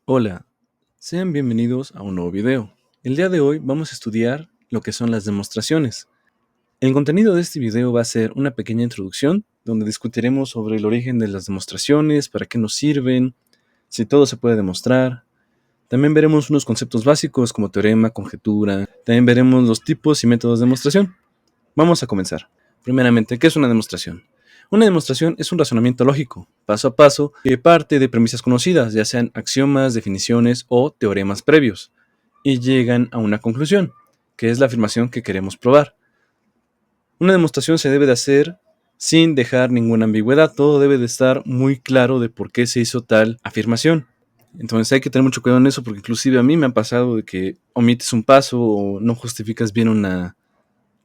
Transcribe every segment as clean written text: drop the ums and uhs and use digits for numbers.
Hola, sean bienvenidos a un nuevo video. El día de hoy vamos a estudiar lo que son las demostraciones. El contenido de este video va a ser una pequeña introducción donde discutiremos sobre el origen de las demostraciones, para qué nos sirven, si todo se puede demostrar. También veremos unos conceptos básicos como teorema, conjetura. También veremos los tipos y métodos de demostración. Vamos a comenzar. Primeramente, ¿qué es una demostración? Una demostración es un razonamiento lógico, paso a paso, que parte de premisas conocidas, ya sean axiomas, definiciones o teoremas previos, y llegan a una conclusión, que es la afirmación que queremos probar. Una demostración se debe de hacer sin dejar ninguna ambigüedad, todo debe de estar muy claro de por qué se hizo tal afirmación. Entonces hay que tener mucho cuidado en eso, porque inclusive a mí me ha pasado de que omites un paso o no justificas bien una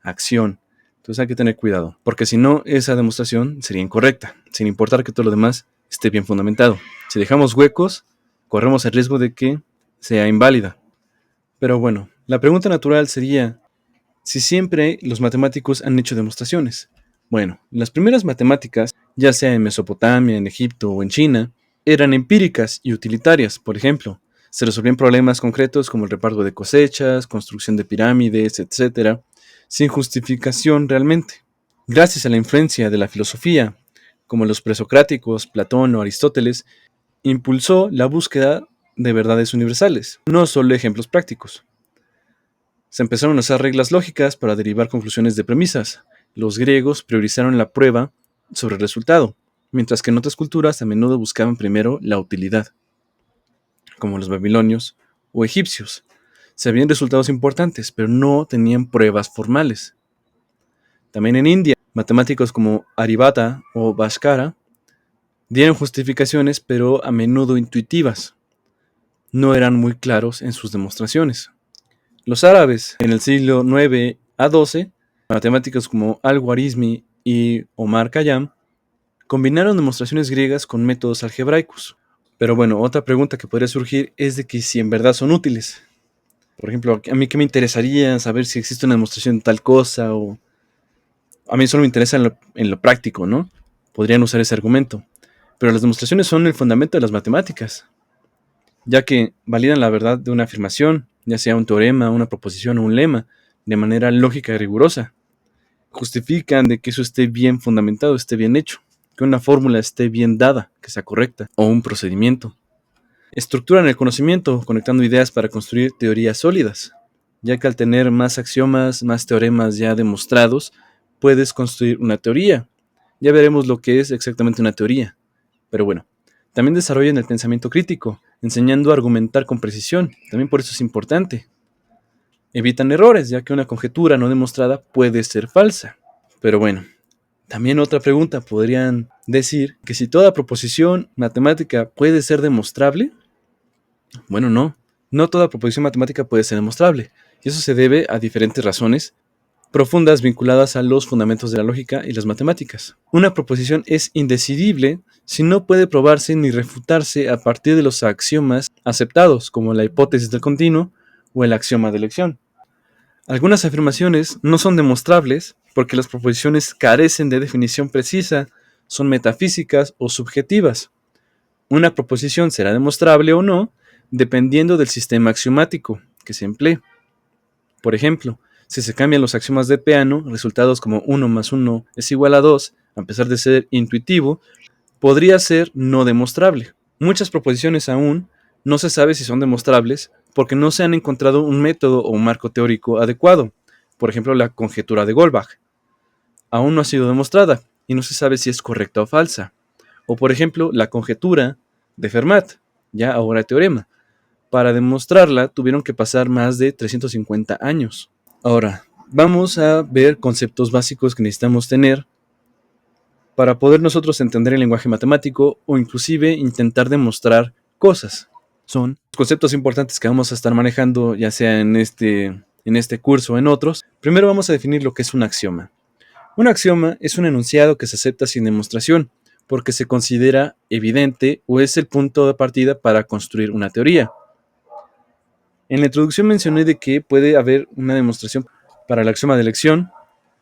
acción. Entonces hay que tener cuidado, porque si no, esa demostración sería incorrecta, sin importar que todo lo demás esté bien fundamentado. Si dejamos huecos, corremos el riesgo de que sea inválida. Pero bueno, la pregunta natural sería si siempre los matemáticos han hecho demostraciones. Bueno, las primeras matemáticas, ya sea en Mesopotamia, en Egipto o en China, eran empíricas y utilitarias. Por ejemplo, se resolvían problemas concretos como el reparto de cosechas, construcción de pirámides, etc., sin justificación realmente. Gracias a la influencia de la filosofía, como los presocráticos, Platón o Aristóteles, impulsó la búsqueda de verdades universales, no solo ejemplos prácticos. Se empezaron a usar reglas lógicas para derivar conclusiones de premisas. Los griegos priorizaron la prueba sobre el resultado, mientras que en otras culturas a menudo buscaban primero la utilidad, como los babilonios o egipcios. Sabían resultados importantes, pero no tenían pruebas formales. También en India, matemáticos como Aryabhata o Bhaskara dieron justificaciones, pero a menudo intuitivas. No eran muy claros en sus demostraciones. Los árabes, en el siglo IX a XII, matemáticos como Al-Khwarizmi y Omar Khayyam, combinaron demostraciones griegas con métodos algebraicos. Pero bueno, otra pregunta que podría surgir es de que si en verdad son útiles. Por ejemplo, a mí que me interesaría saber si existe una demostración de tal cosa, o a mí solo me interesa en lo práctico, ¿no? Podrían usar ese argumento. Pero las demostraciones son el fundamento de las matemáticas, ya que validan la verdad de una afirmación, ya sea un teorema, una proposición o un lema, de manera lógica y rigurosa. Justifican de que eso esté bien fundamentado, esté bien hecho, que una fórmula esté bien dada, que sea correcta, o un procedimiento. Estructuran el conocimiento, conectando ideas para construir teorías sólidas, ya que al tener más axiomas, más teoremas ya demostrados, puedes construir una teoría. Ya veremos lo que es exactamente una teoría. Pero bueno, también desarrollan el pensamiento crítico, enseñando a argumentar con precisión. También por eso es importante. Evitan errores, ya que una conjetura no demostrada puede ser falsa. Pero bueno, también otra pregunta, podrían decir que si toda proposición matemática puede ser demostrable. Bueno, no. No toda proposición matemática puede ser demostrable. Y eso se debe a diferentes razones profundas vinculadas a los fundamentos de la lógica y las matemáticas. Una proposición es indecidible si no puede probarse ni refutarse a partir de los axiomas aceptados, como la hipótesis del continuo o el axioma de elección. Algunas afirmaciones no son demostrables porque las proposiciones carecen de definición precisa, son metafísicas o subjetivas. Una proposición será demostrable o no dependiendo del sistema axiomático que se emplee. Por ejemplo, si se cambian los axiomas de Peano, resultados como 1 más 1 es igual a 2, a pesar de ser intuitivo, podría ser no demostrable. Muchas proposiciones aún no se sabe si son demostrables porque no se han encontrado un método o un marco teórico adecuado. Por ejemplo, la conjetura de Goldbach aún no ha sido demostrada y no se sabe si es correcta o falsa. O por ejemplo, la conjetura de Fermat, ya ahora teorema. Para demostrarla tuvieron que pasar más de 350 años. Ahora, vamos a ver conceptos básicos que necesitamos tener para poder nosotros entender el lenguaje matemático o inclusive intentar demostrar cosas. Son conceptos importantes que vamos a estar manejando ya sea en este curso o en otros. Primero vamos a definir lo que es un axioma. Un axioma es un enunciado que se acepta sin demostración porque se considera evidente o es el punto de partida para construir una teoría. En la introducción mencioné de que puede haber una demostración para el axioma de elección.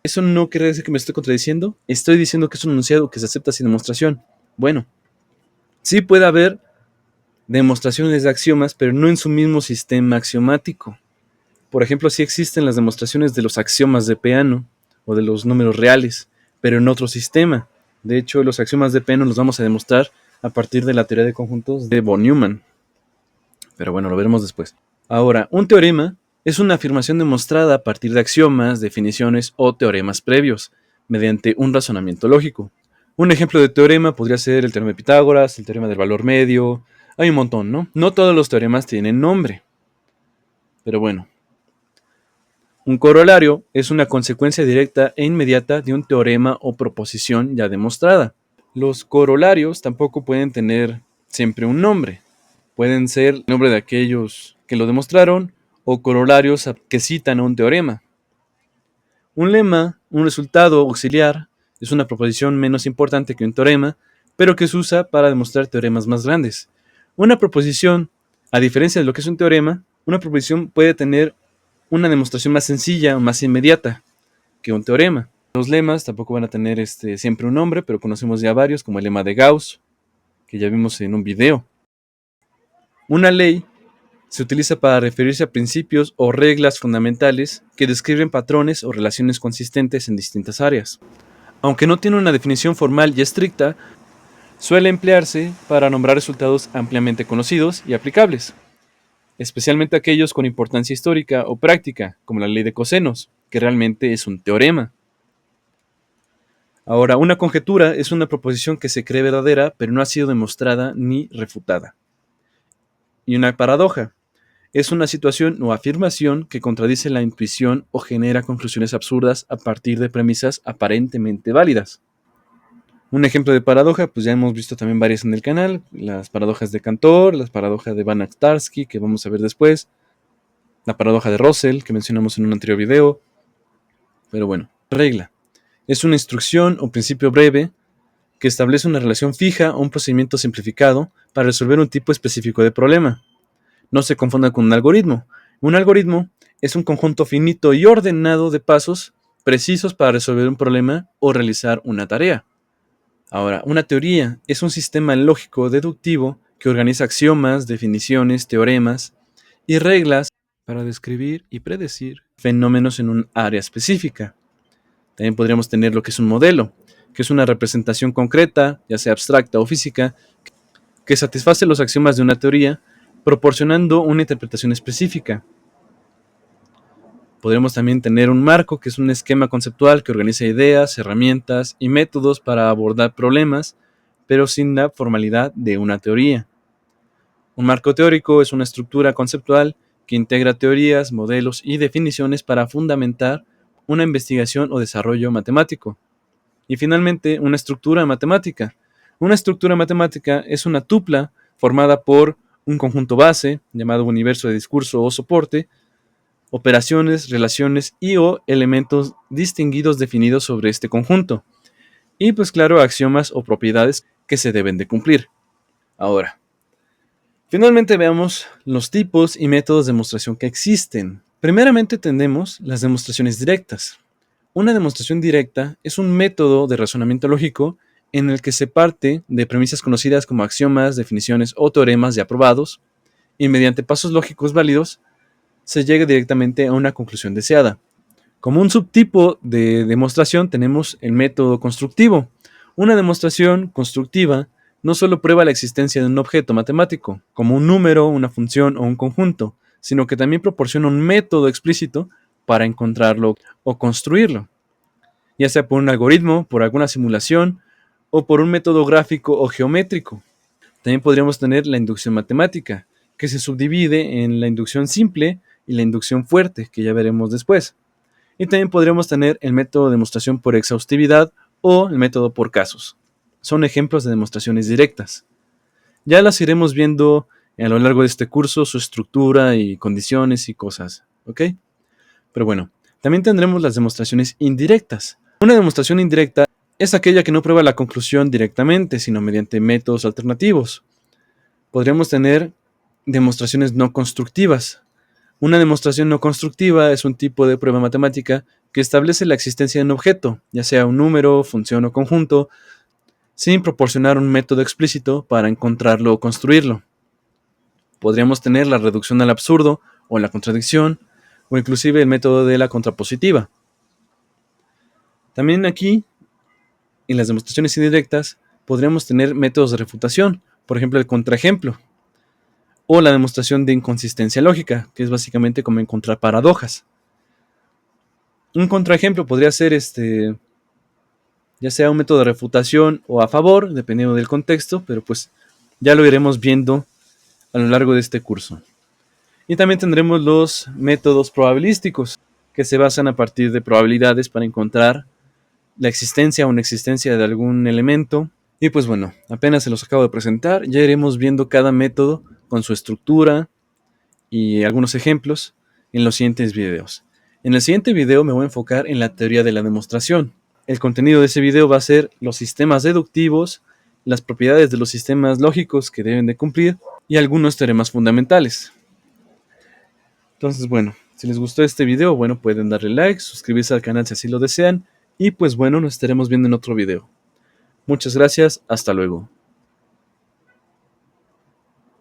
Eso no quiere decir que me estoy contradiciendo. Estoy diciendo que es un enunciado que se acepta sin demostración. Bueno, sí puede haber demostraciones de axiomas, pero no en su mismo sistema axiomático. Por ejemplo, sí existen las demostraciones de los axiomas de Peano o de los números reales, pero en otro sistema. De hecho, los axiomas de Peano los vamos a demostrar a partir de la teoría de conjuntos de von Neumann. Pero bueno, lo veremos después. Ahora, un teorema es una afirmación demostrada a partir de axiomas, definiciones o teoremas previos, mediante un razonamiento lógico. Un ejemplo de teorema podría ser el teorema de Pitágoras, el teorema del valor medio. Hay un montón, ¿no? No todos los teoremas tienen nombre. Pero bueno. Un corolario es una consecuencia directa e inmediata de un teorema o proposición ya demostrada. Los corolarios tampoco pueden tener siempre un nombre. Pueden ser el nombre de aquellos que lo demostraron o corolarios que citan a un teorema. Un lema, un resultado auxiliar, es una proposición menos importante que un teorema, pero que se usa para demostrar teoremas más grandes. Una proposición, a diferencia de lo que es un teorema, una proposición puede tener una demostración más sencilla o más inmediata que un teorema. Los lemas tampoco van a tener siempre un nombre, pero conocemos ya varios, como el lema de Gauss, que ya vimos en un video. Una ley se utiliza para referirse a principios o reglas fundamentales que describen patrones o relaciones consistentes en distintas áreas. Aunque no tiene una definición formal y estricta, suele emplearse para nombrar resultados ampliamente conocidos y aplicables, especialmente aquellos con importancia histórica o práctica, como la ley de cosenos, que realmente es un teorema. Ahora, una conjetura es una proposición que se cree verdadera, pero no ha sido demostrada ni refutada. Y una paradoja es una situación o afirmación que contradice la intuición o genera conclusiones absurdas a partir de premisas aparentemente válidas. Un ejemplo de paradoja, pues ya hemos visto también varias en el canal, las paradojas de Cantor, las paradojas de Banach-Tarski, que vamos a ver después, la paradoja de Russell, que mencionamos en un anterior video. Pero bueno, regla. Es una instrucción o principio breve que establece una relación fija o un procedimiento simplificado para resolver un tipo específico de problema. No se confunda con un algoritmo. Un algoritmo es un conjunto finito y ordenado de pasos precisos para resolver un problema o realizar una tarea. Ahora, una teoría es un sistema lógico deductivo que organiza axiomas, definiciones, teoremas y reglas para describir y predecir fenómenos en un área específica. También podríamos tener lo que es un modelo, que es una representación concreta, ya sea abstracta o física, que satisface los axiomas de una teoría, proporcionando una interpretación específica. Podríamos también tener un marco, que es un esquema conceptual que organiza ideas, herramientas y métodos para abordar problemas, pero sin la formalidad de una teoría. Un marco teórico es una estructura conceptual que integra teorías, modelos y definiciones para fundamentar una investigación o desarrollo matemático. Y finalmente, una estructura matemática. Una estructura matemática es una tupla formada por un conjunto base, llamado universo de discurso o soporte, operaciones, relaciones y o elementos distinguidos definidos sobre este conjunto. Y pues claro, axiomas o propiedades que se deben de cumplir. Ahora, finalmente veamos los tipos y métodos de demostración que existen. Primeramente tenemos las demostraciones directas. Una demostración directa es un método de razonamiento lógico en el que se parte de premisas conocidas como axiomas, definiciones o teoremas ya probados, y mediante pasos lógicos válidos se llega directamente a una conclusión deseada. Como un subtipo de demostración tenemos el método constructivo. Una demostración constructiva no solo prueba la existencia de un objeto matemático, como un número, una función o un conjunto, sino que también proporciona un método explícito para encontrarlo o construirlo, ya sea por un algoritmo, por alguna simulación o por un método gráfico o geométrico. También podríamos tener la inducción matemática, que se subdivide en la inducción simple y la inducción fuerte, que ya veremos después. Y también podríamos tener el método de demostración por exhaustividad o el método por casos. Son ejemplos de demostraciones directas. Ya las iremos viendo a lo largo de este curso, su estructura y condiciones y cosas, ¿ok? Pero bueno, también tendremos las demostraciones indirectas. Una demostración indirecta es aquella que no prueba la conclusión directamente, sino mediante métodos alternativos. Podríamos tener demostraciones no constructivas. Una demostración no constructiva es un tipo de prueba matemática que establece la existencia de un objeto, ya sea un número, función o conjunto, sin proporcionar un método explícito para encontrarlo o construirlo. Podríamos tener la reducción al absurdo o la contradicción, o inclusive el método de la contrapositiva. También aquí, en las demostraciones indirectas, podríamos tener métodos de refutación, por ejemplo el contraejemplo, o la demostración de inconsistencia lógica, que es básicamente como encontrar paradojas. Un contraejemplo podría ser ya sea un método de refutación o a favor, dependiendo del contexto, pero pues ya lo iremos viendo a lo largo de este curso. Y también tendremos los métodos probabilísticos, que se basan a partir de probabilidades para encontrar la existencia o inexistencia de algún elemento. Y pues bueno, apenas se los acabo de presentar, ya iremos viendo cada método con su estructura y algunos ejemplos en los siguientes videos. En el siguiente video me voy a enfocar en la teoría de la demostración. El contenido de ese video va a ser los sistemas deductivos, las propiedades de los sistemas lógicos que deben de cumplir y algunos teoremas fundamentales. Entonces, bueno, si les gustó este video, bueno, pueden darle like, suscribirse al canal si así lo desean y pues bueno, nos estaremos viendo en otro video. Muchas gracias, hasta luego.